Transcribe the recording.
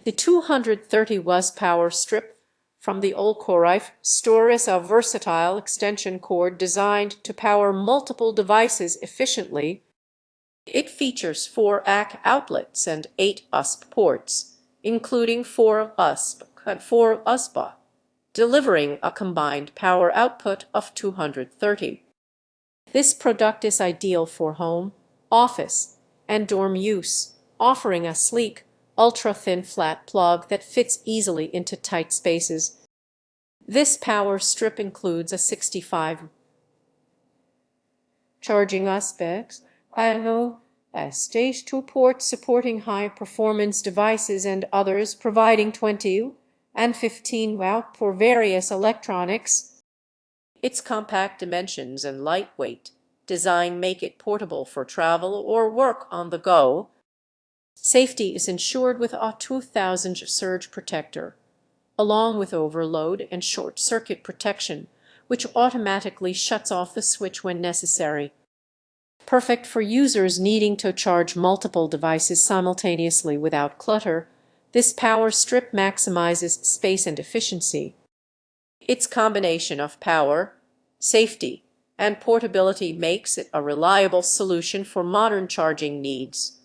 The 230 watts power strip from the olcorife store is a versatile extension cord designed to power multiple devices efficiently. It features 4 AC outlets and 8 USB ports, including 4 USB and 4 USB, delivering a combined power output of 230. This product is ideal for home, office, and dorm use, offering a sleek, ultra-thin flat plug that fits easily into tight spaces. This power strip includes a 65 charging aspects, a stage 2 port supporting high-performance devices and others providing 20 and 15 watt for various electronics. Its compact dimensions and lightweight design make it portable for travel or work on the go. Safety is ensured with a 2000 surge protector, along with overload and short-circuit protection, which automatically shuts off the switch when necessary. Perfect for users needing to charge multiple devices simultaneously without clutter, this power strip maximizes space and efficiency. Its combination of power, safety, and portability makes it a reliable solution for modern charging needs.